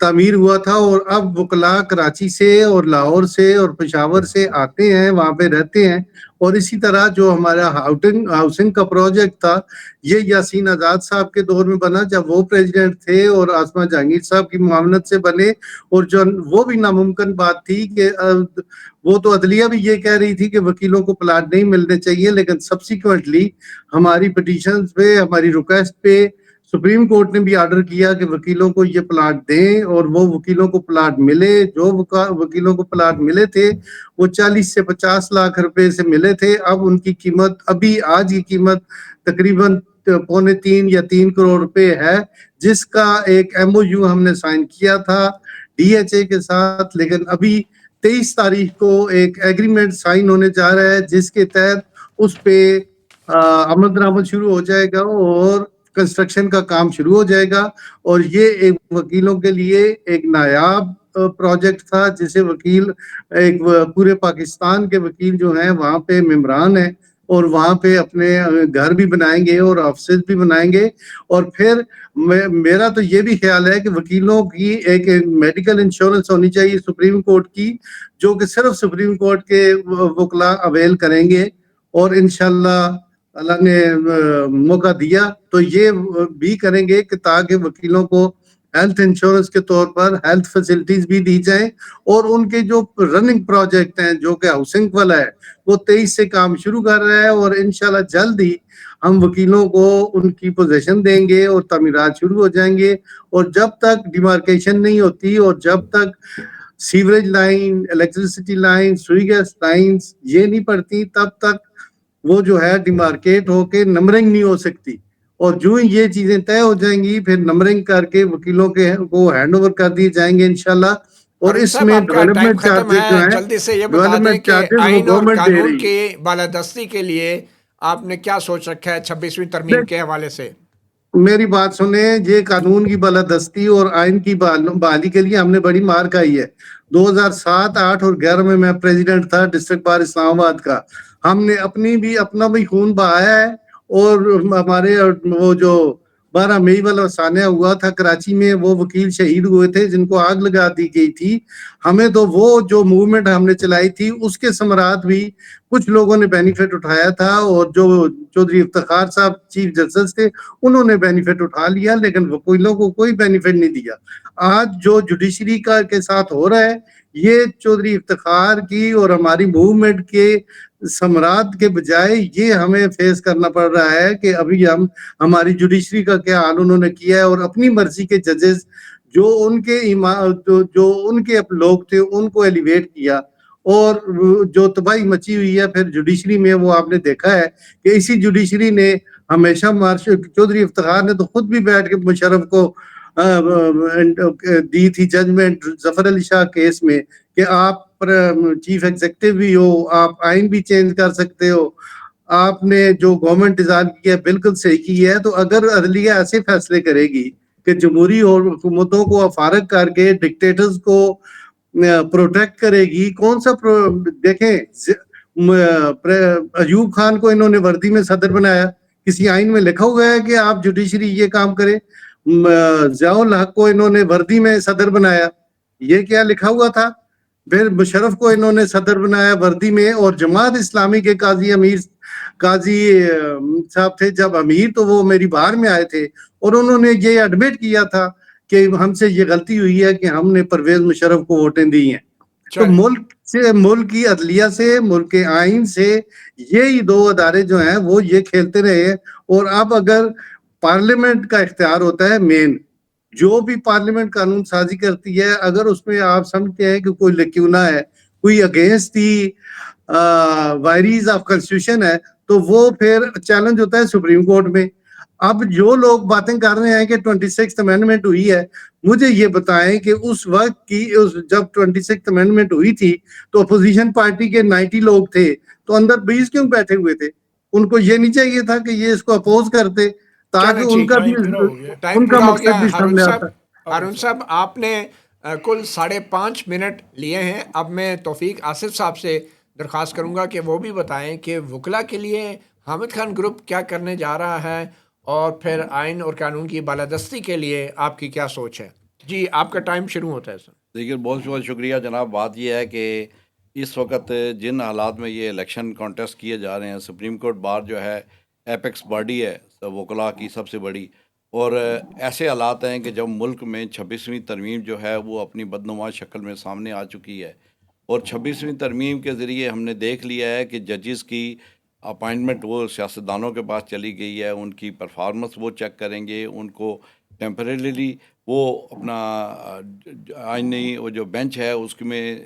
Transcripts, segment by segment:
تعمیر ہوا تھا، اور اب وکلاء کراچی سے اور لاہور سے اور پشاور سے آتے ہیں، وہاں پہ رہتے ہیں. اور اسی طرح جو ہمارا ہاؤسنگ کا پروجیکٹ تھا، یہ یاسین آزاد صاحب کے دور میں بنا جب وہ پریزیڈنٹ تھے، اور آسما جہانگیر صاحب کی معاونت سے بنے. اور جو وہ بھی ناممکن بات تھی کہ وہ تو عدلیہ بھی یہ کہہ رہی تھی کہ وکیلوں کو پلاٹ نہیں ملنے چاہیے، لیکن سبسیکوینٹلی ہماری پٹیشنز پہ، ہماری ریکویسٹ پہ سپریم کورٹ نے بھی آرڈر کیا کہ وکیلوں کو یہ پلاٹ دیں، اور وہ وکیلوں کو پلاٹ ملے. جو وکیلوں کو پلاٹ ملے تھے وہ 40 سے 50 لاکھ روپے سے ملے تھے. اب ان کی قیمت، ابھی آج کی قیمت تقریباً 2.25 یا 3 کروڑ روپے ہے، جس کا ایک ایم او یو ہم نے سائن کیا تھا ڈی ایچ اے کے ساتھ. لیکن ابھی 23 تاریخ کو ایک ایگریمنٹ سائن ہونے جا رہا ہے، جس کے تحت اس پہ عمل درآمد شروع ہو جائے گا اور کنسٹرکشن کا کام شروع ہو جائے گا. اور یہ ایک وکیلوں کے لیے ایک نایاب پروجیکٹ تھا، جسے وکیل ایک پورے پاکستان کے وکیل جو ہیں وہاں پہ ممبران ہیں، اور وہاں پہ اپنے گھر بھی بنائیں گے اور آفسز بھی بنائیں گے. اور پھر میرا تو یہ بھی خیال ہے کہ وکیلوں کی ایک میڈیکل انشورنس ہونی چاہیے سپریم کورٹ کی، جو کہ صرف سپریم کورٹ کے وکلاء اویل کریں گے. اور انشاءاللہ اللہ نے موقع دیا تو یہ بھی کریں گے کہ تاکہ وکیلوں کو ہیلتھ انشورنس کے طور پر ہیلتھ فیسلٹیز بھی دی جائیں. اور ان کے جو رننگ پروجیکٹ ہیں، جو کہ ہاؤسنگ والا ہے، وہ 23 سے کام شروع کر رہا ہے، اور انشاءاللہ جلد ہی ہم وکیلوں کو ان کی پوزیشن دیں گے اور تعمیرات شروع ہو جائیں گے. اور جب تک ڈیمارکیشن نہیں ہوتی، اور جب تک سیوریج لائن، الیکٹریسٹی لائن، سوئی گیس لائنز یہ نہیں پڑتی، تب تک وہ جو ہے ڈیمارکیٹ ہو کے نمبرنگ نہیں ہو سکتی. اور جو یہ چیزیں طے ہو جائیں گی، پھر نمبرنگ کر کے وکیلوں کے کو ہینڈ اوور کر دیے جائیں گے انشاءاللہ. اور ہارون اس صاحب میں آپ کا ٹائم ڈیولپمنٹ ختم چارجز جو ہے، ہیں، جلدی سے یہ بتا دیں ڈیولپمنٹ کہ چارجز وہ آئین اور گورنمنٹ دے قانون رہی ہے. کی بالادستی کے لیے آپ نے کیا سوچ رکھا ہے 26ویں ترمیم کے حوالے سے؟ میری بات سنیں، یہ قانون کی بالادستی اور آئین کی بحالی کے لیے ہم نے بڑی مار کھائی ہے. 2007، 8 اور 11 میں پریزیڈنٹ تھا ڈسٹرکٹ بار اسلام آباد کا. ہم نے اپنا بھی خون بہایا ہے. اور ہمارے وہ جو 12 مئی والا سانحہ ہوا تھا کراچی میں، وہ وکیل شہید ہوئے تھے جن کو آگ لگا دی گئی تھی. ہمیں تو وہ جو موومنٹ ہم نے چلائی تھی، اس کے ثمرات بھی کچھ لوگوں نے بینیفٹ اٹھایا تھا. اور جو چودھری افتخار صاحب چیف جسٹس تھے، انہوں نے بینیفٹ اٹھا لیا، لیکن وکیلوں کو کوئی بینیفٹ نہیں دیا. آج جو جوڈیشری کا کے ساتھ ہو رہا ہے، یہ چودھری افتخار کی اور ہماری موومنٹ کے ثمرات کے بجائے یہ ہمیں فیس کرنا پڑ رہا ہے کہ ابھی ہماری جوڈیشری کا کیا حال انہوں نے کیا ہے. اور اپنی مرضی کے ججز جو ان کے لوگ تھے ان کو ایلیویٹ کیا، اور جو تباہی مچی ہوئی ہے پھر جوڈیشری میں، وہ آپ نے دیکھا ہے کہ اسی جوڈیشری نے ہمیشہ چودھری افتخار نے تو خود بھی بیٹھ کے مشرف کو دی تھی ججمنٹ ظفر علی شاہ کیس میں کہ آپ چیف ایگزیکٹو بھی ہو، آپ آئین بھی چینج کر سکتے ہو، آپ نے جو گورنمنٹ ڈیزائن کیا بالکل صحیح کی ہے. تو اگر عدلیہ ایسے فیصلے کرے گی کہ جمہوری اور حکومتوں کو فارغ کر کے ڈکٹیٹرز کو پروٹیکٹ کرے گی، کون سا دیکھیں ایوب خان کو انہوں نے وردی میں صدر بنایا، کسی آئین میں لکھا ہوا ہے کہ آپ جوڈیشری یہ کام کرے؟ ضیاء الحق کو انہوں نے وردی میں صدر بنایا، یہ کیا لکھا ہوا تھا؟ پھر مشرف کو انہوں نے صدر بنایا وردی میں. اور جماعت اسلامی کے قاضی صاحب تھے جب امیر، تو وہ میری بہار میں آئے تھے اور انہوں نے یہ ایڈمٹ کیا تھا کہ ہم سے یہ غلطی ہوئی ہے کہ ہم نے پرویز مشرف کو ووٹیں دی ہیں. تو ملک کی عدلیہ سے، ملک کے آئین سے یہی دو ادارے جو ہیں وہ یہ کھیلتے رہے ہیں. اور اب اگر پارلیمنٹ کا اختیار ہوتا ہے، مین جو بھی پارلیمنٹ قانون سازی کرتی ہے، اگر اس میں آپ سمجھتے ہیں کہ کوئی لیکیونہ ہے، کوئی against the vires of constitution ہے، تو وہ پھر چیلنج ہوتا ہے سپریم کورٹ میں. اب جو لوگ باتیں کر رہے ہیں کہ 26th امینڈمنٹ ہوئی ہے، مجھے یہ بتائیں کہ اس وقت کی جب 26th امینڈمنٹ ہوئی تھی تو اپوزیشن پارٹی کے 90 لوگ تھے، تو اندر 20 کیوں بیٹھے ہوئے تھے؟ ان کو یہ نہیں چاہیے تھا کہ یہ اس کو اپوز کرتے تاکہ چلیں ان ٹھیک کا ہے، بھی ٹائم ان کا پورا ہو مقصد گیا. بھی سامنے آتا. ہارون صاحب آپ نے کل 5.5 منٹ لیے ہیں. اب میں توفیق آصف صاحب سے درخواست کروں گا کہ وہ بھی بتائیں کہ وکلا کے لیے حامد خان گروپ کیا کرنے جا رہا ہے، اور پھر آئین اور قانون کی بالادستی کے لیے آپ کی کیا سوچ ہے. جی آپ کا ٹائم شروع ہوتا ہے سر. دیکھیے بہت بہت شکریہ جناب. بات یہ ہے کہ اس وقت جن حالات میں یہ الیکشن کانٹیسٹ کیے جا رہے ہیں، سپریم کورٹ بار جو ہے ایپیکس باڈی ہے وکلاء کی سب سے بڑی، اور ایسے حالات ہیں کہ جب ملک میں 26ویں ترمیم جو ہے وہ اپنی بدنما شکل میں سامنے آ چکی ہے، اور 26ویں ترمیم کے ذریعے ہم نے دیکھ لیا ہے کہ ججز کی اپائنٹمنٹ وہ سیاستدانوں کے پاس چلی گئی ہے. ان کی پرفارمنس وہ چیک کریں گے، ان کو ٹیمپریریلی وہ اپنا آئینی وہ جو بینچ ہے اس میں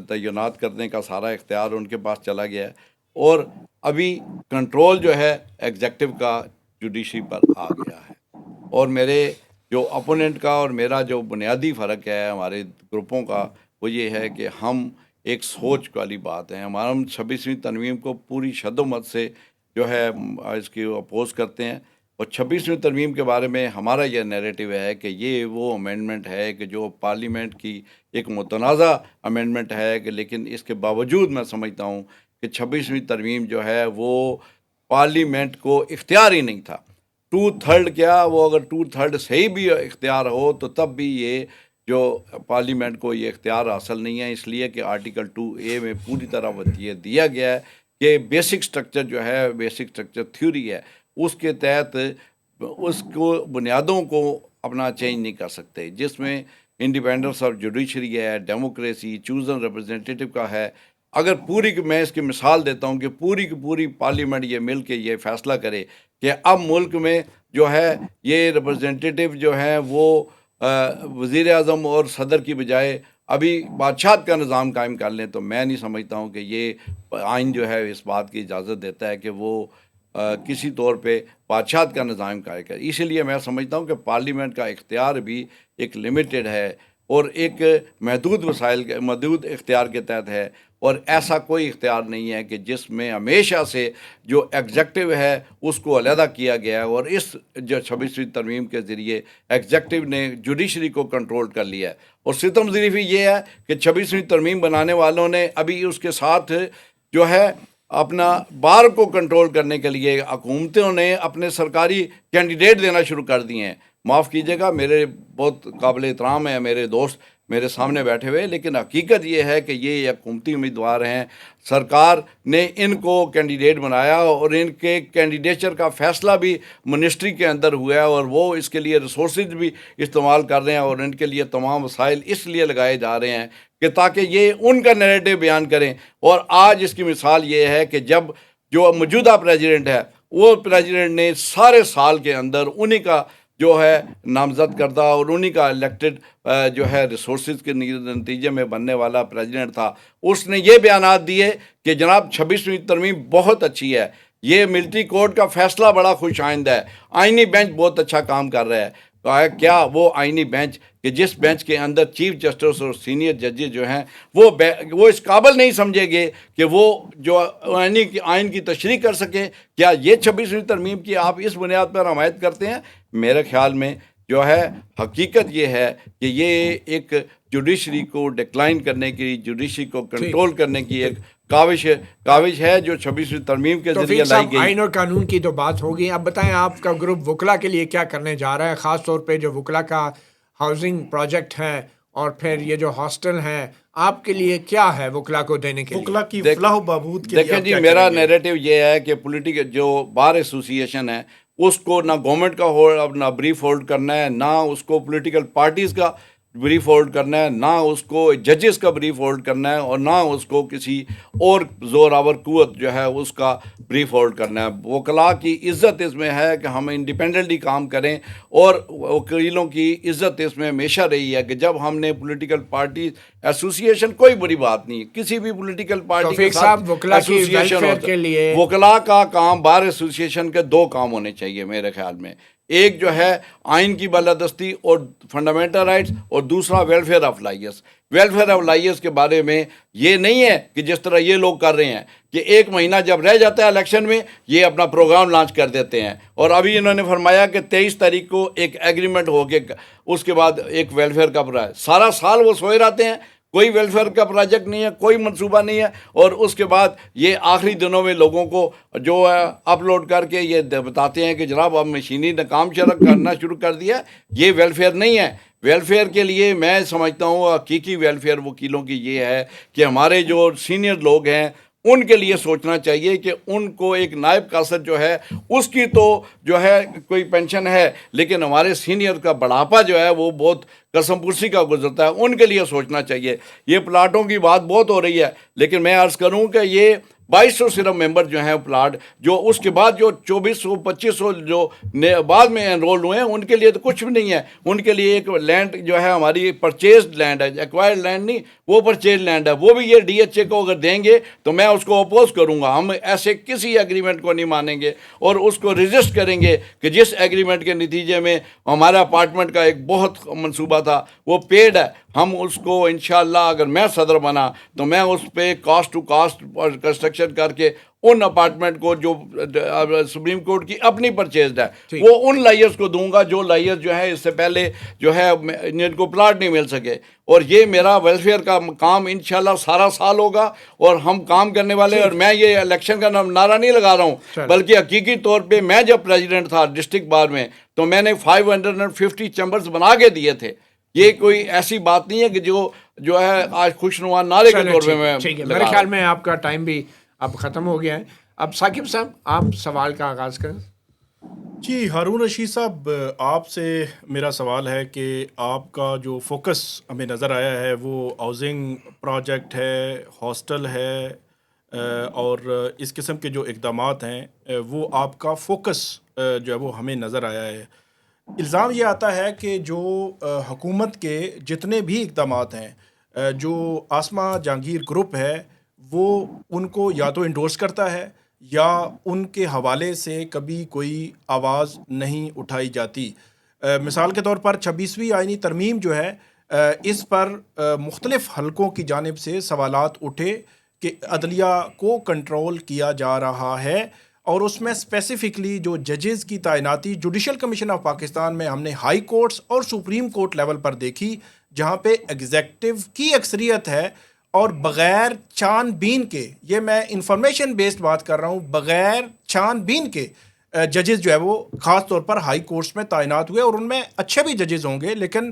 تعینات کرنے کا سارا اختیار ان کے پاس چلا گیا ہے، اور ابھی کنٹرول جو ہے ایگزیکٹو کا جوڈیشری پر آ گیا ہے. اور میرے جو اپوننٹ کا اور میرا جو بنیادی فرق ہے ہمارے گروپوں کا، وہ یہ ہے کہ ہم ایک سوچ والی بات ہے. ہم 26ویں ترمیم کو پوری شد و مت سے جو ہے اس کی اپوز کرتے ہیں، اور 26ویں ترمیم کے بارے میں ہمارا یہ نیریٹو ہے کہ یہ وہ امینڈمنٹ ہے کہ جو پارلیمنٹ کی ایک متنازع امینڈمنٹ ہے، کہ لیکن اس کے باوجود میں سمجھتا ہوں کہ 26ویں ترمیم جو ہے وہ پارلیمنٹ کو اختیار ہی نہیں تھا. 2/3 کیا، وہ اگر 2/3 صحیح بھی اختیار ہو تو تب بھی یہ جو پارلیمنٹ کو یہ اختیار حاصل نہیں ہے، اس لیے کہ آرٹیکل 2A میں پوری طرح یہ دیا گیا ہے کہ بیسک سٹرکچر جو ہے، بیسک سٹرکچر تھیوری ہے، اس کے تحت اس کو بنیادوں کو اپنا چینج نہیں کر سکتے، جس میں انڈیپینڈنس آف جوڈیشری ہے، ڈیموکریسی، چوزن ریپرزنٹیٹیو کا ہے. اگر میں اس کی مثال دیتا ہوں کہ پوری کی پوری پارلیمنٹ یہ مل کے یہ فیصلہ کرے کہ اب ملک میں جو ہے یہ ریپرزنٹیٹیو جو ہیں وہ وزیر اعظم اور صدر کی بجائے ابھی بادشاہت کا نظام قائم کر لیں، تو میں نہیں سمجھتا ہوں کہ یہ آئین جو ہے اس بات کی اجازت دیتا ہے کہ وہ کسی طور پہ بادشاہت کا نظام قائم کرے. اسی لیے میں سمجھتا ہوں کہ پارلیمنٹ کا اختیار بھی ایک لمیٹڈ ہے اور ایک محدود اختیار کے تحت ہے، اور ایسا کوئی اختیار نہیں ہے کہ جس میں ہمیشہ سے جو ایگزیکٹو ہے اس کو علیحدہ کیا گیا ہے، اور اس جو 26ویں ترمیم کے ذریعے ایگزیکٹو نے جوڈیشری کو کنٹرول کر لیا ہے. اور ستم ظریفی یہ ہے کہ 26ویں ترمیم بنانے والوں نے ابھی اس کے ساتھ جو ہے اپنا بار کو کنٹرول کرنے کے لیے حکومتوں نے اپنے سرکاری کینڈیڈیٹ دینا شروع کر دیے ہیں. معاف کیجیے گا، میرے بہت قابل احترام ہیں میرے دوست میرے سامنے بیٹھے ہوئے، لیکن حقیقت یہ ہے کہ یہ حکومتی امیدوار ہیں. سرکار نے ان کو کینڈیڈیٹ بنایا اور ان کے کینڈیڈیچر کا فیصلہ بھی منسٹری کے اندر ہوا ہے، اور وہ اس کے لیے ریسورسز بھی استعمال کر رہے ہیں، اور ان کے لیے تمام وسائل اس لیے لگائے جا رہے ہیں کہ تاکہ یہ ان کا نیریٹو بیان کریں. اور آج اس کی مثال یہ ہے کہ جب جو موجودہ پریزیڈنٹ ہے، وہ پریزیڈنٹ نے سارے سال کے اندر انہی کا جو ہے نامزد کردہ اور انہی کا الیکٹڈ جو ہے ریسورسز کے نتیجے میں بننے والا پریزیڈنٹ تھا. اس نے یہ بیانات دیے کہ جناب 26ویں ترمیم بہت اچھی ہے، یہ ملٹری کورٹ کا فیصلہ بڑا خوش آئندہ ہے، آئینی بینچ بہت اچھا کام کر رہا ہے. کیا وہ آئینی بینچ کہ جس بینچ کے اندر چیف جسٹس اور سینئر ججز جو ہیں وہ اس قابل نہیں سمجھے گے کہ وہ جو آئین کی تشریح کر سکیں؟ کیا یہ 26ویں ترمیم کی آپ اس بنیاد پر حمایت کرتے ہیں؟ میرے خیال میں جو ہے حقیقت یہ ہے کہ یہ ایک جوڈیشری کو ڈکلائن کرنے کی، جوڈیشری کو کنٹرول کرنے کی ایک کاوش ہے جو 26ویں ترمیم کے ذریعے لائی گئی. آئین اور قانون کی تو بات ہوگی، اب بتائیں آپ کا گروپ وکلا کے لیے کیا کرنے جا رہا ہے، خاص طور پہ جو وکلا کا ہاؤسنگ پروجیکٹ ہے اور پھر یہ جو ہاسٹل ہیں، آپ کے لیے کیا ہے وکلا کو دینے کے لیے؟ وکلا کی فلاح و بہبود کے لیے دیکھیں جی، میرا نیریٹو یہ ہے کہ پولیٹیکل جو بار ایسوسیشن ہے اس کو نہ گورنمنٹ کا نہ بریف ہولڈ کرنا ہے، نہ اس کو پولیٹیکل پارٹیز کا بریف ہولڈ کرنا ہے، نہ اس کو ججز کا بریف ہولڈ کرنا ہے، اور نہ اس کو کسی اور زور آور قوت جو ہے اس کا بریف ہولڈ کرنا ہے. وکلاء کی عزت اس میں ہے کہ ہم انڈیپینڈنٹلی کام کریں، اور وکیلوں کی عزت اس میں ہمیشہ رہی ہے کہ جب ہم نے پولیٹیکل پارٹی ایسوسیشن، کوئی بڑی بات نہیں، کسی بھی پولیٹیکل پارٹی کے ساتھ ایسوسیشن ہوتا. وکلاء کا کام، بار ایسوسیشن کے 2 کام ہونے چاہیے میرے خیال میں، ایک جو ہے آئین کی بالادستی اور فنڈامنٹل رائٹس، اور دوسرا welfare of lawyers. Welfare of lawyers کے بارے میں یہ نہیں ہے کہ جس طرح یہ لوگ کر رہے ہیں کہ 1 مہینہ جب رہ جاتا ہے الیکشن میں یہ اپنا پروگرام لانچ کر دیتے ہیں، اور ابھی انہوں نے فرمایا کہ 23 تاریخ کو ایک ایگریمنٹ ہو کے اس کے بعد ایک ویلفیئر کا سارا سال وہ سوئے رہتے ہیں، کوئی ویلفیئر کا پروجیکٹ نہیں ہے, کوئی منصوبہ نہیں ہے. اور اس کے بعد یہ آخری دنوں میں لوگوں کو جو ہے اپلوڈ کر کے یہ بتاتے ہیں کہ جناب اب مشینی نے کام کرنا شروع کر دیا. یہ ویلفیئر نہیں ہے. ویلفیئر کے لیے میں سمجھتا ہوں حقیقی ویلفیئر وکیلوں کی یہ ہے کہ ہمارے جو سینئر لوگ ہیں ان کے لیے سوچنا چاہیے کہ ان کو ایک نائب قاصد جو ہے اس کی تو جو ہے کوئی پینشن ہے, لیکن ہمارے سینئر کا بڑھاپا جو ہے وہ بہت قسم پرسی کا گزرتا ہے, ان کے لیے سوچنا چاہیے. یہ پلاٹوں کی بات بہت ہو رہی ہے, لیکن میں عرض کروں کہ یہ 2200 صرف ممبر جو ہیں پلاٹ, جو اس کے بعد جو 2400 2500 جو بعد میں انرول ہوئے ہیں ان کے لیے تو کچھ بھی نہیں ہے. ان کے لیے ایک لینڈ جو ہے ہماری پرچیزڈ لینڈ ہے, ایکوائرڈ لینڈ نہیں, وہ پرچیز لینڈ ہے, وہ بھی یہ ڈی ایچ اے کو اگر دیں گے تو میں اس کو اپوز کروں گا. ہم ایسے کسی ایگریمنٹ کو نہیں مانیں گے اور اس کو رجسٹ کریں گے کہ جس ایگریمنٹ کے نتیجے میں ہمارا اپارٹمنٹ کا ایک بہت منصوبہ تھا وہ پیڈ ہے, ہم اس کو انشاءاللہ اگر میں صدر بنا تو میں اس پہ کاسٹ ٹو کاسٹ اور کنسٹرکشن کر کے ان اپارٹمنٹ کو جو سپریم کورٹ کی اپنی پرچیزڈ ہے وہ ان لائرز کو دوں گا جو لائرز جو ہے اس سے پہلے جو ہے جن کو پلاٹ نہیں مل سکے. اور یہ میرا ویلفیئر کا کام انشاءاللہ سارا سال ہوگا اور ہم کام کرنے والے. اور میں یہ الیکشن کا نعرہ نہیں لگا رہا ہوں, بلکہ حقیقی طور پہ میں جب پریزیڈنٹ تھا ڈسٹرکٹ بار میں تو میں نے 550 چیمبرز بنا کے دیے تھے. یہ کوئی ایسی بات نہیں ہے کہ جو ہے آج خوشنما نعرے کے طور پہ میں میرے خیال میں آپ کا ٹائم بھی اب ختم ہو گیا ہے. اب ثاقب صاحب آپ سوال کا آغاز کریں. جی ہارون رشید صاحب, آپ سے میرا سوال ہے کہ آپ کا جو فوکس ہمیں نظر آیا ہے وہ ہاؤزنگ پروجیکٹ ہے, ہاسٹل ہے, اور اس قسم کے جو اقدامات ہیں وہ آپ کا فوکس جو ہے وہ ہمیں نظر آیا ہے. الزام یہ آتا ہے کہ جو حکومت کے جتنے بھی اقدامات ہیں, جو آسما جہانگیر گروپ ہے وہ ان کو یا تو انڈورس کرتا ہے یا ان کے حوالے سے کبھی کوئی آواز نہیں اٹھائی جاتی. مثال کے طور پر 26ویں آئینی ترمیم جو ہے اس پر مختلف حلقوں کی جانب سے سوالات اٹھے کہ عدلیہ کو کنٹرول کیا جا رہا ہے, اور اس میں اسپیسیفکلی جو ججز کی تعیناتی جوڈیشل کمیشن آف پاکستان میں ہم نے ہائی کورٹس اور سپریم کورٹ لیول پر دیکھی, جہاں پہ ایگزیکٹو کی اکثریت ہے اور بغیر چھان بین کے, یہ میں انفارمیشن بیسڈ بات کر رہا ہوں, بغیر چھان بین کے ججز جو ہے وہ خاص طور پر ہائی کورٹس میں تعینات ہوئے, اور ان میں اچھے بھی ججز ہوں گے لیکن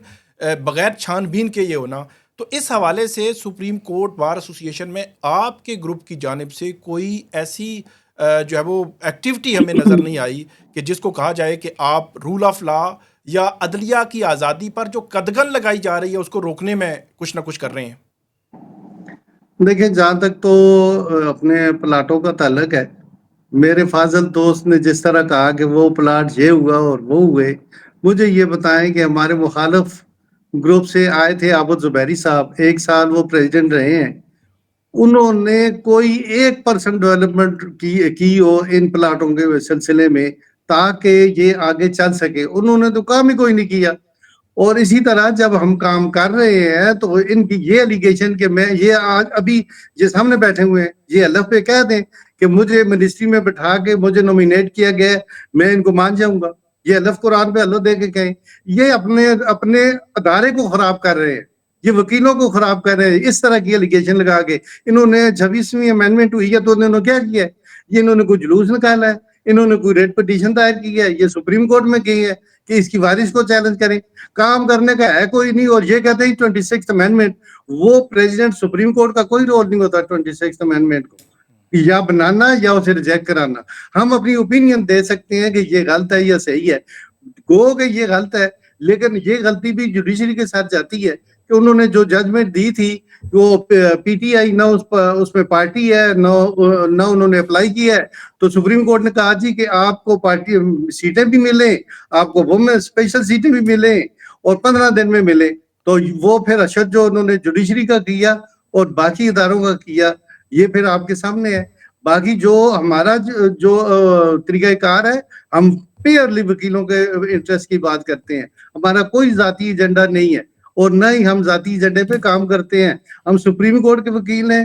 بغیر چھان بین کے یہ ہونا. تو اس حوالے سے سپریم کورٹ بار ایسوسی ایشن میں آپ کے گروپ کی جانب سے کوئی ایسی جو ہے وہ ایکٹیویٹی ہمیں نظر نہیں آئی کہ جس کو کہا جائے کہ آپ رول آف لا یا عدلیہ کی آزادی پر جو قدغن لگائی جا رہی ہے اس کو روکنے میں کچھ نہ کچھ کر رہے ہیں. دیکھیں, جہاں تک تو اپنے پلاٹوں کا تعلق ہے, میرے فاضل دوست نے جس طرح کہا کہ وہ پلاٹ یہ ہوا اور وہ ہوئے, مجھے یہ بتائیں کہ ہمارے مخالف گروپ سے آئے تھے عابد زبیری صاحب, 1 سال وہ پریزیڈنٹ رہے ہیں, انہوں نے کوئی 1% ڈیولپمنٹ کی ہو ان پلاٹوں کے سلسلے میں تاکہ یہ آگے چل سکے, انہوں نے تو کام ہی کوئی نہیں کیا. اور اسی طرح جب ہم کام کر رہے ہیں تو ان کی یہ الیگیشن کہ میں یہ آج ابھی جس ہم نے بیٹھے ہوئے ہیں یہ الف پہ کہہ دیں کہ مجھے منسٹری میں بٹھا کے مجھے نومینیٹ کیا گیا, میں ان کو مان جاؤں گا, یہ الف قرآن پہ اللہ دے کے کہیں, یہ اپنے ادارے کو خراب کر رہے ہیں, یہ وکیلوں کو خراب کر رہے ہیں اس طرح کی الیگیشن لگا کے. انہوں نے 26ویں امینڈمنٹ ہوئی ہے تو انہوں نے کیا کیا ہے, یہ انہوں نے کوئی جلوس نکالا ہے, انہوں نے کوئی ریٹ پٹیشن دائر کی ہے, یہ سپریم کورٹ میں کی ہے کہ اس کی وارث کو چیلنج کریں. کام کرنے کا ہے کوئی نہیں, اور یہ کہتے ہیں 26th امینڈمنٹ, وہ پریزیڈنٹ سپریم کورٹ کا کوئی رول نہیں ہوتا 26th امینڈمنٹ کو یا بنانا یا اسے ریجیکٹ کرانا. ہم اپنی اوپینین دے سکتے ہیں کہ یہ غلط ہے یا صحیح ہے, گو کہ یہ غلط ہے, لیکن یہ غلطی بھی جوڈیشری کے ساتھ جاتی ہے کہ انہوں نے جو ججمنٹ دی تھی وہ پی ٹی آئی نہ اس میں پارٹی ہے نہ انہوں نے اپلائی کیا ہے, تو سپریم کورٹ نے کہا جی کہ آپ کو پارٹی سیٹیں بھی ملیں, آپ کو وومن اسپیشل سیٹیں بھی ملیں اور 15 دن میں ملے. تو وہ پھر اشد جو انہوں نے جوڈیشری کا کیا اور باقی اداروں کا کیا, یہ پھر آپ کے سامنے ہے. باقی جو ہمارا جو طریقہ کار ہے, ہم پیئرلی وکیلوں کے انٹرسٹ کی بات کرتے ہیں, ہمارا کوئی ذاتی ایجنڈا نہیں ہے اور نہ ہی ہم ذاتی ایجنڈے پہ کام کرتے ہیں. ہم سپریم کورٹ کے وکیل ہیں,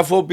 FOP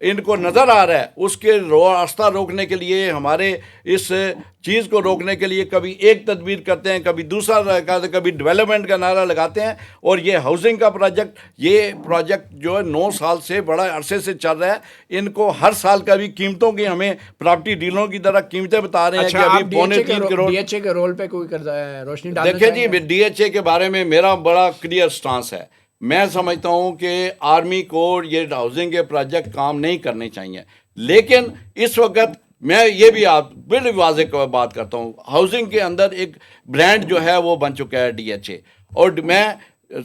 ان کو نظر آ رہا ہے اس کے راستہ روکنے کے لیے، ہمارے اس چیز کو روکنے کے لیے کبھی ایک تدبیر کرتے ہیں، کبھی دوسرا، کبھی ڈیولپمنٹ کا نعرہ لگاتے ہیں. اور یہ ہاؤسنگ کا پروجیکٹ، یہ پروجیکٹ جو ہے 9 سال سے، بڑا عرصے سے چل رہا ہے. ان کو ہر سال کا بھی قیمتوں کی، ہمیں پراپرٹی ڈیلروں کی طرح قیمتیں بتا رہے ہیں کہ ابھی 2.25 کروڑ. ڈی ایچ اے کے رول پہ کوئی کرتا ہے روشنی ڈالنا دیکھیں چاہیں جی، گے؟ ڈی ایچ اے کے بارے میں میرا بڑا کلیئر سٹانس ہے. میں سمجھتا ہوں کہ آرمی کو یہ ہاؤسنگ کے پروجیکٹ کام نہیں کرنے چاہیے. لیکن اس وقت میں یہ بھی آپ بڑی واضح بات کرتا ہوں، ہاؤسنگ کے اندر ایک برانڈ جو ہے وہ بن چکا ہے ڈی ایچ اے، اور میں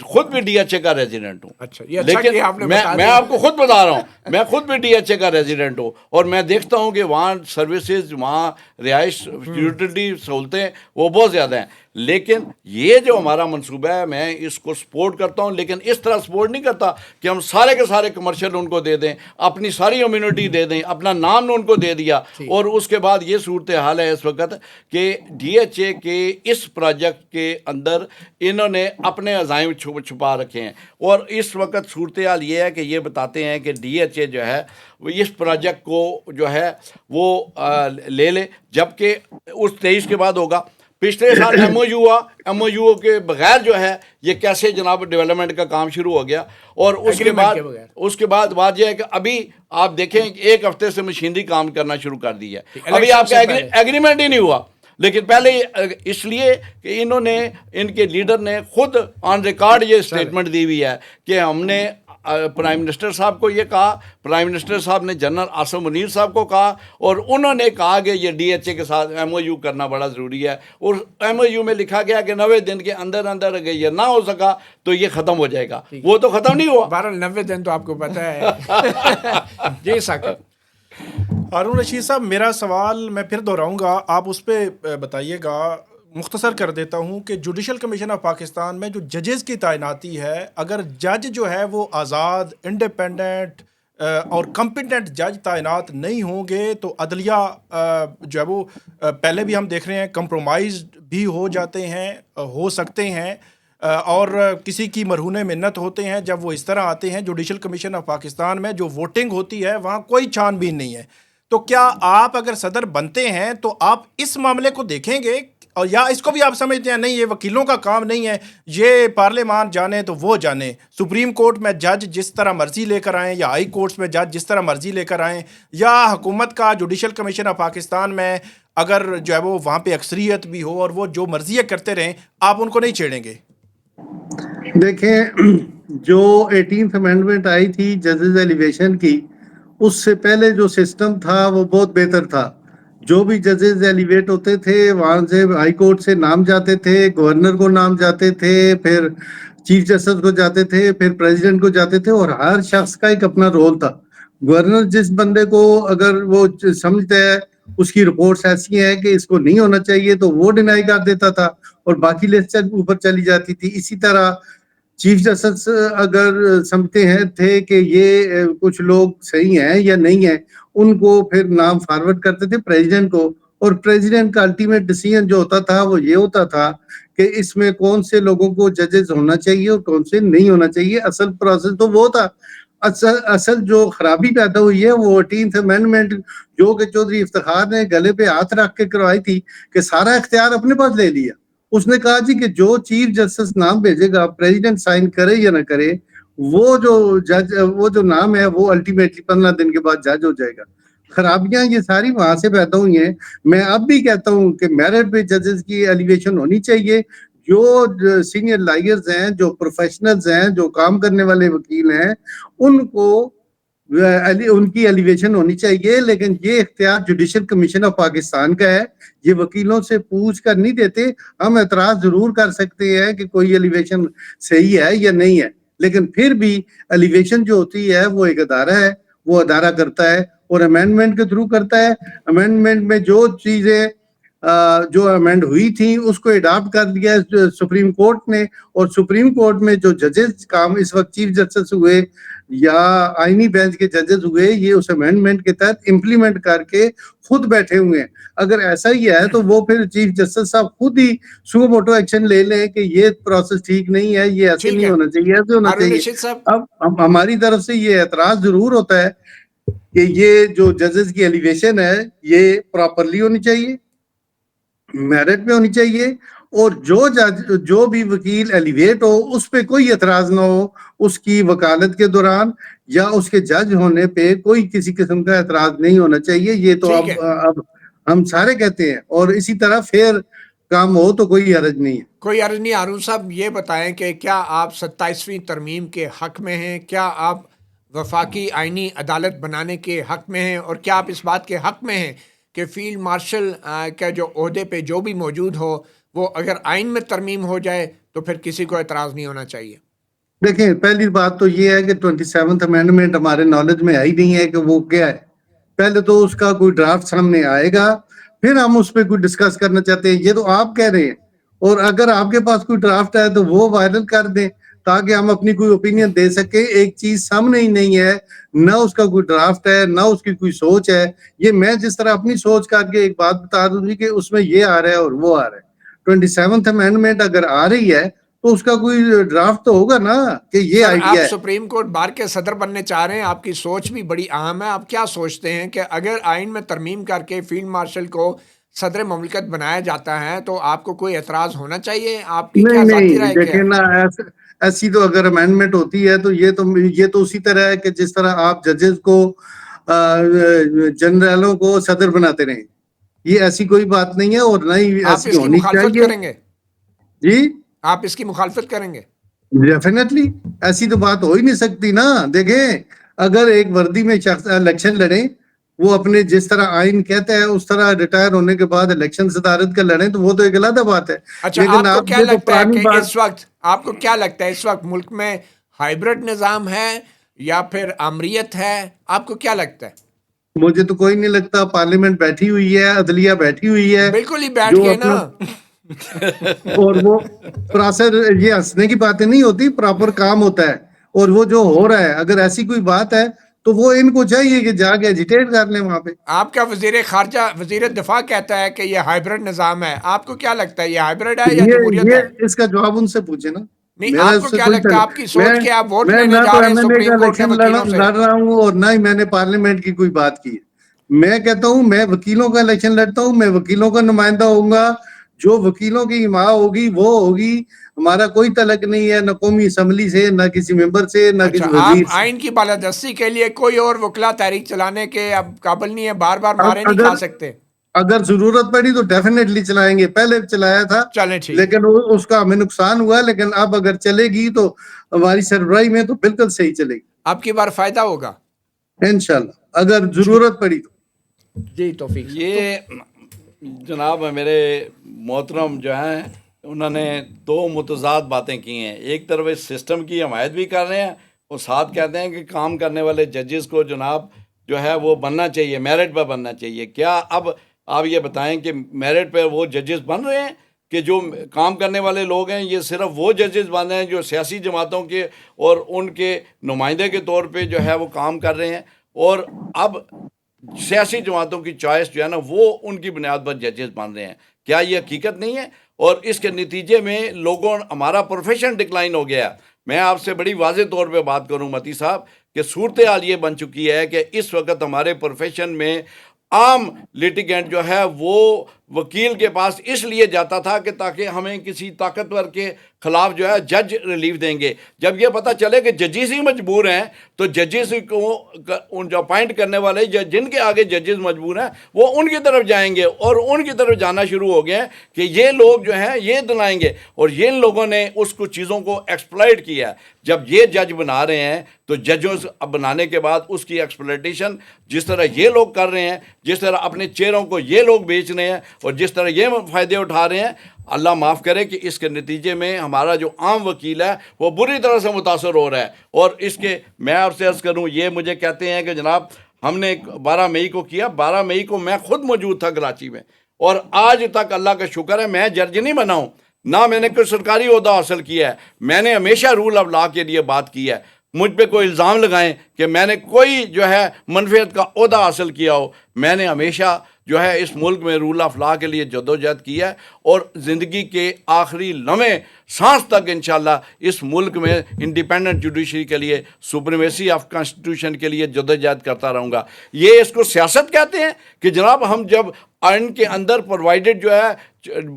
خود بھی ڈی ایچ اے کا ریزیڈنٹ ہوں. اچھا، یہ اچھا لیکن کہ آپ نے میں بتا میں دیا. آپ کو خود بتا رہا ہوں، میں خود بھی ڈی ایچ اے کا ریزیڈنٹ ہوں، اور میں دیکھتا ہوں کہ وہاں سروسز، وہاں رہائش، یوٹیلیٹی سہولتیں وہ بہت زیادہ ہیں. لیکن یہ جو ہمارا منصوبہ ہے، میں اس کو سپورٹ کرتا ہوں، لیکن اس طرح سپورٹ نہیں کرتا کہ ہم سارے کے سارے کمرشل ان کو دے دیں، اپنی ساری امیونٹی دے دیں، اپنا نام ان کو دے دیا. اور اس کے بعد یہ صورتحال ہے اس وقت کہ ڈی ایچ اے کے اس پروجیکٹ کے اندر انہوں نے اپنے عزائم چھپا رکھے ہیں. اور اس وقت صورتحال یہ ہے کہ یہ بتاتے ہیں کہ ڈی ایچ اے جو ہے وہ اس پروجیکٹ کو جو ہے وہ لے لے، جبکہ اس 23 کے بعد ہوگا. پچھلے سال ایم او یو ہوا، ایم او یو کے بغیر جو ہے یہ کیسے جناب ڈیولپمنٹ کا کام شروع ہو گیا. اور اس کے بعد بات یہ ہے کہ ابھی آپ دیکھیں 1 ہفتے سے مشینری کام کرنا شروع کر دی ہے، ابھی آپ کا ایگریمنٹ ہی نہیں ہوا. لیکن پہلے اس لیے کہ انہوں نے، ان کے لیڈر نے خود آن ریکارڈ یہ اسٹیٹمنٹ دی ہوئی ہے کہ ہم نے پرائم منسٹر صاحب کو یہ کہا، پرائم منسٹر صاحب نے جنرل عاصم منیر صاحب کو کہا، اور انہوں نے کہا کہ یہ ڈی ایچ اے کے ساتھ ایم او یو کرنا بڑا ضروری ہے. اور ایم او یو میں لکھا گیا کہ 90 دن کے اندر اگر یہ نہ ہو سکا تو یہ ختم ہو جائے گا. وہ تو ختم نہیں ہوا. 90 دن تو آپ کو پتہ ہے. جی ثاقب. ہارون رشید صاحب، میرا سوال میں پھر دہراؤں گا، آپ اس پہ بتائیے گا. مختصر کر دیتا ہوں کہ جوڈیشل کمیشن آف پاکستان میں جو ججز کی تعیناتی ہے، اگر جج جو ہے وہ آزاد، انڈیپینڈنٹ اور کمپیٹنٹ جج تعینات نہیں ہوں گے تو عدلیہ جو ہے وہ پہلے بھی ہم دیکھ رہے ہیں کمپرومائز بھی ہو جاتے ہیں، ہو سکتے ہیں، اور کسی کی مرہون منت ہوتے ہیں جب وہ اس طرح آتے ہیں. جوڈیشل کمیشن آف پاکستان میں جو ووٹنگ ہوتی ہے وہاں کوئی چھان بین نہیں ہے. تو کیا آپ اگر صدر بنتے ہیں تو آپ اس معاملے کو دیکھیں گے، اور یا اس کو بھی آپ سمجھتے ہیں نہیں یہ وکیلوں کا کام نہیں ہے، یہ پارلیمان جانے تو وہ جانے، سپریم کورٹ میں جج جس طرح مرضی لے کر آئیں، یا ہائی کورٹس میں جج جس طرح مرضی لے کر آئیں، یا حکومت کا جوڈیشل کمیشن آف پاکستان میں اگر جو ہے وہ وہاں پہ اکثریت بھی ہو اور وہ جو مرضی کرتے رہیں، آپ ان کو نہیں چھیڑیں گے؟ دیکھیں، جو 18th امینڈمنٹ آئی تھی ججز ایلیویشن کی، اس سے پہلے جو سسٹم تھا وہ بہت بہتر تھا. جو بھی ججز ایلیویٹ ہوتے تھے وہاں سے ہائی کورٹ سے نام جاتے تھے، گورنر کو نام جاتے تھے، پھر چیف جسٹس کو جاتے تھے، پھر پریزیڈنٹ کو جاتے تھے، اور ہر شخص کا ایک اپنا رول تھا. گورنر جس بندے کو اگر وہ سمجھتا ہے اس کی رپورٹس ایسی ہیں کہ اس کو نہیں ہونا چاہیے تو وہ ڈینائی کر دیتا تھا اور باقی لسٹ اوپر چلی جاتی تھی. اسی طرح چیف جسٹس اگر سمجھتے ہیں تھے کہ یہ کچھ لوگ صحیح ہیں یا نہیں ہیں، ان کو پھر نام فارورڈ کرتے تھے پریزیڈنٹ کو، اور پریزیڈنٹ کا الٹیمیٹ ڈیسیژن جو ہوتا تھا وہ یہ ہوتا تھا کہ اس میں کون سے لوگوں کو ججز ہونا چاہیے اور کون سے نہیں ہونا چاہیے. اصل پروسیس تو وہ تھا. اصل جو خرابی پیدا ہوئی ہے وہ 18th امینڈمنٹ جو کہ چودھری افتخار نے گلے پہ ہاتھ رکھ کے کروائی تھی کہ سارا اختیار اپنے پاس لے لیا. اس نے کہا جی کہ جو چیف جسٹس نام بھیجے گا، پریزیڈنٹ سائن کرے یا نہ کرے، وہ جو نام ہے وہ الٹیمیٹلی 15 دن کے بعد جج ہو جائے گا. خرابیاں یہ ساری وہاں سے پیدا ہوئی ہیں. میں اب بھی کہتا ہوں کہ میرٹ پہ ججز کی ایلیویشن ہونی چاہیے. جو سینئر لائرز ہیں، جو پروفیشنلز ہیں، جو کام کرنے والے وکیل ہیں، ان کی ایلیویشن ہونی چاہیے. لیکن یہ اختیار جوڈیشل کمیشن آف پاکستان کا ہے. یہ وکیلوں سے پوچھ کر نہیں دیتے. ہم اعتراض ضرور کر سکتے ہیں کہ کوئی ایلیویشن صحیح ہے یا نہیں ہے، لیکن پھر بھی ایلیویشن جو ہوتی ہے وہ ایک ادارہ ہے، وہ ادارہ کرتا ہے اور امینڈمنٹ کے تھرو کرتا ہے. امینڈمنٹ میں جو چیزیں جو امینڈ ہوئی تھی اس کو اڈاپٹ کر لیا سپریم کورٹ نے، اور سپریم کورٹ میں جو ججز کام اس وقت چیف جسٹس ہوئے یا آئینی بینچ کے ججز ہوئے، یہ اس امینڈمنٹ کے تحت امپلیمنٹ کر کے خود بیٹھے ہوئے ہیں. اگر ایسا ہی ہے تو وہ پھر چیف جسٹس صاحب خود ہی سو موٹو ایکشن لے لیں کہ یہ پروسیس ٹھیک نہیں ہے، یہ ایسے نہیں ہونا چاہیے، ایسے ہونا چاہیے. اب ہماری طرف سے یہ اعتراض ضرور ہوتا ہے کہ یہ جو ججز کی ایلیویشن ہے یہ پراپرلی ہونی چاہیے, میرٹ پہ ہونی چاہیے, اور جو بھی وکیل ایلیویٹ ہو اس پہ کوئی اعتراض نہ ہو, اس کی وکالت کے دوران یا اس کے جج ہونے پہ کوئی کسی قسم کا اعتراض نہیں ہونا چاہیے. یہ تو ٹھیک ہے, اب ہم سارے کہتے ہیں, اور اسی طرح فیئر کام ہو تو کوئی حرج نہیں ہے. کوئی عرض نہیں. ہارون صاحب یہ بتائیں کہ کیا آپ 27ویں ترمیم کے حق میں ہیں؟ کیا آپ وفاقی آئینی عدالت بنانے کے حق میں ہیں؟ اور کیا آپ اس بات کے حق میں ہیں کہ فیلڈ مارشل کا جو عہدے پہ جو بھی موجود ہو وہ اگر آئین میں ترمیم ہو جائے تو پھر کسی کو اعتراض نہیں ہونا چاہیے؟ دیکھیں, پہلی بات تو یہ ہے کہ 27th امینڈمنٹ ہمارے نالج میں آئی نہیں ہے کہ وہ کیا ہے. پہلے تو اس کا کوئی ڈرافٹ سامنے آئے گا, پھر ہم اس پہ کوئی ڈسکس کرنا چاہتے ہیں. یہ تو آپ کہہ رہے ہیں, اور اگر آپ کے پاس کوئی ڈرافٹ ہے تو وہ وائرل کر دیں تاکہ ہم اپنی کوئی اوپینین دے سکیں. ایک چیز سامنے ہی نہیں ہے, نہ اس کا کوئی ڈرافٹ ہے نہ اس کی کوئی سوچ ہے. یہ میں جس طرح اپنی سوچ کر کے ایک بات بتا دوں گی کہ اس میں یہ آ رہا ہے اور وہ آ رہا ہے. 27th امینڈمنٹ اگر آ رہی ہے تو اس کا کوئی ڈرافٹ تو ہوگا نا کہ یہ سر آئیڈیا آپ ہے. سپریم کورٹ بار کے صدر بننے چاہ رہے ہیں, آپ کی سوچ بھی بڑی اہم ہے. آپ کیا سوچتے ہیں کہ اگر آئین میں ترمیم کر کے فیلڈ مارشل کو صدر مملکت بنایا جاتا ہے تو آپ کو کوئی اعتراض ہونا چاہیے؟ آپ کی کیا ذاتی نہیں رائے کیا دیکھیں ہے؟ نا, ایسی تو اگر امینڈمنٹ ہوتی ہے تو یہ تو اسی طرح ہے کہ جس طرح آپ ججز کو جنرلوں کو صدر بناتے رہیں. یہ ایسی کوئی بات نہیں ہے, اور نہ ہی آپ ایسی اس کی ہونی مخالفت چاہیے. کریں گے؟ جی آپ اس کی مخالفت کریں گے؟ ڈیفینیٹلی, ایسی تو بات ہو ہی نہیں سکتی نا. دیکھیں, اگر ایک وردی میں شخص الیکشن لڑیں, وہ اپنے جس طرح آئین کہتا ہے اس طرح ریٹائر ہونے کے بعد الیکشن صدارت کا لڑیں تو وہ تو ایک علیحدہ بات ہے. اچھا, لیکن آپ کو آپ کیا یہ تو لگتا ہے پرانی کہ بات. اس وقت آپ کو کیا لگتا ہے اس وقت ملک میں ہائیبرڈ نظام ہے یا پھر آمریت ہے؟ آپ کو کیا لگتا ہے؟ مجھے تو کوئی نہیں لگتا. پارلیمنٹ بیٹھی ہوئی ہے, عدلیہ بیٹھی ہوئی ہے, بالکل ہی بیٹھ جو گئے نا. اپنا, اور وہ پراسر, یہ ہنسنے کی باتیں نہیں ہوتی, پراپر کام ہوتا ہے. اور وہ جو ہو رہا ہے, اگر ایسی کوئی بات ہے تو وہ ان کو چاہیے کہ جا کے ایجیٹیٹ کر لیں وہاں پہ. آپ کا وزیر خارجہ وزیر دفاع کہتا ہے کہ یہ ہائیبرڈ نظام ہے. آپ کو کیا لگتا ہے یہ ہائیبرڈ ہے یا جمہوریت ہے؟ یہ اس کا جواب ان سے پوچھے نا. نہیں, میرا آپ اس کو سے کیا کوئی لگتا ہے؟ آپ کی میں سوچ کے آپ ووٹ میں لینے نہ جا تو رہے ہیں ایم ایل اے کا سپریم کورٹ کے الیکشن وکیلوں سے. لڑ رہا ہوں, اور نہ ہی میں نے پارلیمنٹ کی کوئی بات کی ہے. میں کہتا ہوں میں وکیلوں کا الیکشن لڑتا ہوں, میں وکیلوں کا نمائندہ ہوں گا. جو وکیلوں کی حمایت ہوگی وہ ہوگی. ہمارا کوئی تعلق نہیں ہے نہ قومی اسمبلی سے, نہ کسی ممبر سے, نہ اچھا, کسی آپ وزیر سے. آئین کی بالادستی کے لیے کوئی اور وکلا تحریک چلانے کے اب قابل نہیں ہے, بار بار اب مارے نہیں کھا سکتے. اگر ضرورت پڑی تو ڈیفینیٹلی چلائیں گے. پہلے چلایا تھا چلیں ٹھیک ہے. لیکن اس کا ہمیں نقصان ہوا, لیکن اب اگر چلے گی تو ہماری سربراہی میں تو بالکل صحیح چلے گی اب کی بار فائدہ ہوگا انشاءاللہ, اگر ضرورت پڑی تو. جی توفیق صاحب. یہ جناب میرے محترم جو ہیں انہوں نے دو متضاد باتیں کی ہیں. ایک طرف اس سسٹم کی حمایت بھی کر رہے ہیں اور ساتھ کہتے ہیں کہ کام کرنے والے ججز کو جناب جو ہے وہ بننا چاہیے, میرٹ پہ بننا چاہیے. کیا اب آپ یہ بتائیں کہ میرٹ پہ وہ ججز بن رہے ہیں کہ جو کام کرنے والے لوگ ہیں یہ صرف وہ ججز بن رہے ہیں جو سیاسی جماعتوں کے اور ان کے نمائندے کے طور پہ جو ہے وہ کام کر رہے ہیں, اور اب سیاسی جماعتوں کی چوائس جو ہے نا وہ ان کی بنیاد پر ججز بن رہے ہیں؟ کیا یہ حقیقت نہیں ہے؟ اور اس کے نتیجے میں لوگوں ہمارا پروفیشن ڈکلائن ہو گیا. میں آپ سے بڑی واضح طور پہ بات کروں متی صاحب کہ صورتحال یہ بن چکی ہے کہ اس وقت ہمارے پروفیشن میں عام لیٹیگنٹ جو ہے وہ وکیل کے پاس اس لیے جاتا تھا کہ تاکہ ہمیں کسی طاقتور کے خلاف جو ہے جج ریلیف دیں گے. جب یہ پتہ چلے کہ ججز ہی مجبور ہیں تو ججز کو ان جو اپائنٹ کرنے والے جن کے آگے ججز مجبور ہیں وہ ان کی طرف جائیں گے, اور ان کی طرف جانا شروع ہو گئے ہیں کہ یہ لوگ جو ہیں یہ دلائیں گے. اور یہ لوگوں نے اس کو چیزوں کو ایکسپلائٹ کیا ہے. جب یہ جج بنا رہے ہیں تو ججوں بنانے کے بعد اس کی ایکسپلائٹیشن جس طرح یہ لوگ کر رہے ہیں, جس طرح اپنے چہروں کو یہ لوگ بیچ رہے ہیں اور جس طرح یہ فائدے اٹھا رہے ہیں, اللہ معاف کرے کہ اس کے نتیجے میں ہمارا جو عام وکیل ہے وہ بری طرح سے متاثر ہو رہا ہے. اور اس کے میں آپ سے عرض کروں, یہ مجھے کہتے ہیں کہ جناب ہم نے 12 مئی کو کیا, 12 مئی کو میں خود موجود تھا کراچی میں, اور آج تک اللہ کا شکر ہے میں جج نہیں بنا ہوں, نہ میں نے کوئی سرکاری عہدہ حاصل کیا ہے. میں نے ہمیشہ رول آف لا کے لیے بات کی ہے. مجھ پہ کوئی الزام لگائیں کہ کہ میں نے کوئی جو ہے منفیت کا عہدہ حاصل کیا ہو. میں نے ہمیشہ جو ہے اس ملک میں رول آف لا کے لیے جدوجہد کی ہے اور زندگی کے آخری لمحے سانس تک انشاءاللہ اس ملک میں انڈیپینڈنٹ جوڈیشری کے لیے, سپریمیسی آف کانسٹیٹیوشن کے لیے جدوجہد کرتا رہوں گا. یہ اس کو سیاست کہتے ہیں کہ جناب ہم جب آئین کے اندر پرووائڈڈ جو ہے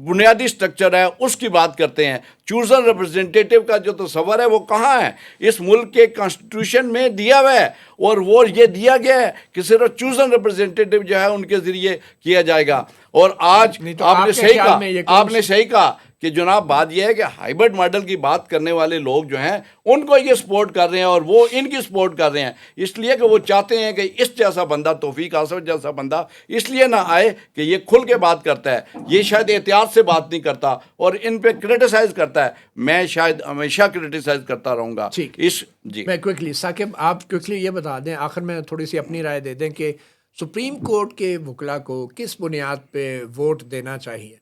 بنیادی سٹرکچر ہے اس کی بات کرتے ہیں. چوزن ریپرزنٹیٹیو کا جو تصور ہے وہ کہاں ہے؟ اس ملک کے کانسٹیٹیوشن میں دیا ہوا ہے, اور وہ یہ دیا گیا ہے کہ صرف چوزن ریپرزنٹیٹیو جو ہے ان کے ذریعے کیا جائے گا. اور آج آپ نے صحیح کہا کہ جناب بات یہ ہے کہ ہائیبرڈ ماڈل کی بات کرنے والے لوگ جو ہیں ان کو یہ سپورٹ کر رہے ہیں اور وہ ان کی سپورٹ کر رہے ہیں, اس لیے کہ وہ چاہتے ہیں کہ اس جیسا بندہ, توفیق آصف جیسا بندہ اس لیے نہ آئے کہ یہ کھل کے بات کرتا ہے, یہ شاید احتیاط سے بات نہیں کرتا اور ان پہ کرٹیسائز کرتا ہے. میں شاید ہمیشہ کرٹیسائز کرتا رہوں گا. جی میں کوئکلی ثاقب آپ کوئکلی یہ بتا دیں, آخر میں تھوڑی سی اپنی رائے دے دیں کہ سپریم کورٹ کے وکلاء کو کس بنیاد پہ ووٹ دینا چاہیے؟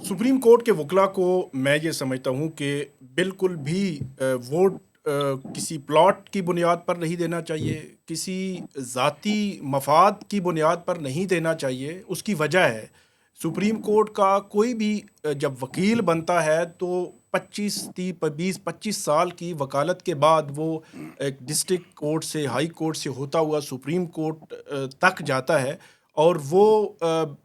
سپریم کورٹ کے وکلاء کو میں یہ سمجھتا ہوں کہ بالکل بھی ووٹ کسی پلاٹ کی بنیاد پر نہیں دینا چاہیے, کسی ذاتی مفاد کی بنیاد پر نہیں دینا چاہیے. اس کی وجہ ہے سپریم کورٹ کا کوئی بھی جب وکیل بنتا ہے تو 20-25 سال کی وکالت کے بعد وہ ایک ڈسٹرکٹ کورٹ سے, ہائی کورٹ سے ہوتا ہوا سپریم کورٹ تک جاتا ہے. اور وہ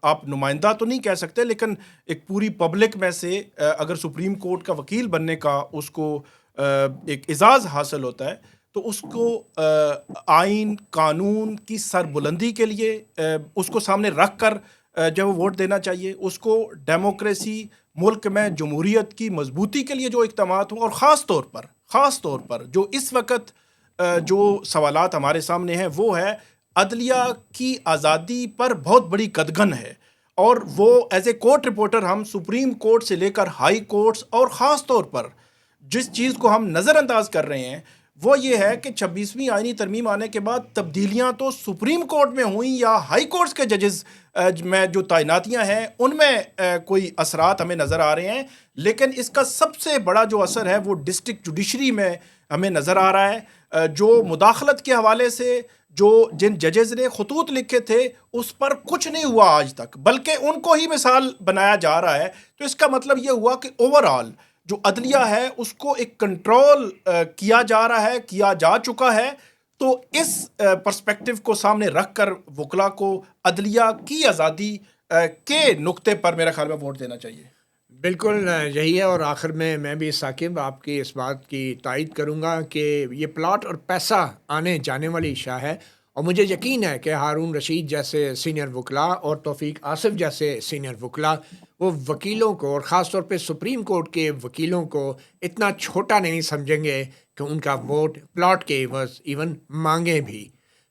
آپ نمائندہ تو نہیں کہہ سکتے, لیکن ایک پوری پبلک میں سے اگر سپریم کورٹ کا وکیل بننے کا اس کو ایک اعزاز حاصل ہوتا ہے تو اس کو آئین قانون کی سربلندی کے لیے اس کو سامنے رکھ کر جب وہ ووٹ دینا چاہیے. اس کو ڈیموکریسی, ملک میں جمہوریت کی مضبوطی کے لیے جو اقدامات ہوں, اور خاص طور پر جو اس وقت جو سوالات ہمارے سامنے ہیں وہ ہے عدلیہ کی آزادی پر بہت بڑی قدغن ہے. اور وہ ایز اے کورٹ رپورٹر ہم سپریم کورٹ سے لے کر ہائی کورٹس اور خاص طور پر جس چیز کو ہم نظر انداز کر رہے ہیں وہ یہ ہے کہ 26ویں آئینی ترمیم آنے کے بعد تبدیلیاں تو سپریم کورٹ میں ہوئیں یا ہائی کورٹس کے ججز میں جو تعیناتیاں ہیں ان میں کوئی اثرات ہمیں نظر آ رہے ہیں, لیکن اس کا سب سے بڑا جو اثر ہے وہ ڈسٹرکٹ جوڈیشری میں ہمیں نظر آ رہا ہے. جو مداخلت کے حوالے سے جن ججز نے خطوط لکھے تھے اس پر کچھ نہیں ہوا آج تک, بلکہ ان کو ہی مثال بنایا جا رہا ہے. تو اس کا مطلب یہ ہوا کہ اوور آل جو عدلیہ ہے اس کو ایک کنٹرول کیا جا رہا ہے, کیا جا چکا ہے. تو اس پرسپیکٹو کو سامنے رکھ کر وکلاء کو عدلیہ کی آزادی کے نقطے پر میرا خیال میں ووٹ دینا چاہیے. بالکل یہی ہے. اور آخر میں بھی ثاقب آپ کی اس بات کی تائید کروں گا کہ یہ پلاٹ اور پیسہ آنے جانے والی اشیاء ہے, اور مجھے یقین ہے کہ ہارون رشید جیسے سینئر وکلاء اور توفیق آصف جیسے سینئر وکلاء وہ وکیلوں کو, اور خاص طور پہ سپریم کورٹ کے وکیلوں کو اتنا چھوٹا نہیں سمجھیں گے کہ ان کا ووٹ پلاٹ کے عوض ایون مانگیں بھی.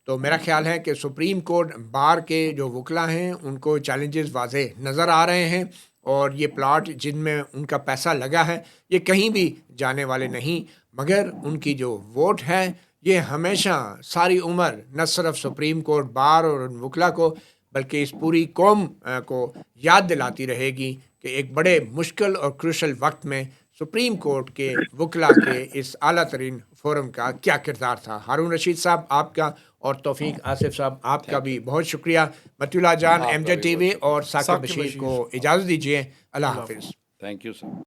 تو میرا خیال ہے کہ سپریم کورٹ بار کے جو وکلاء ہیں ان کو چیلنجز واضح نظر آ رہے ہیں, اور یہ پلاٹ جن میں ان کا پیسہ لگا ہے یہ کہیں بھی جانے والے نہیں, مگر ان کی جو ووٹ ہے یہ ہمیشہ ساری عمر نہ صرف سپریم کورٹ بار اور ان وکلاء کو بلکہ اس پوری قوم کو یاد دلاتی رہے گی کہ ایک بڑے مشکل اور کروشل وقت میں سپریم کورٹ کے وکلاء کے اس اعلیٰ ترین فورم کا کیا کردار تھا. ہارون رشید صاحب آپ کا اور توفیق آصف صاحب آپ کا بھی بہت شکریہ. متی اللہ جان, ایم جے ٹی وی اور ثاقب بشیر کو اجازت دیجیے. اللہ حافظ. Thank you sir.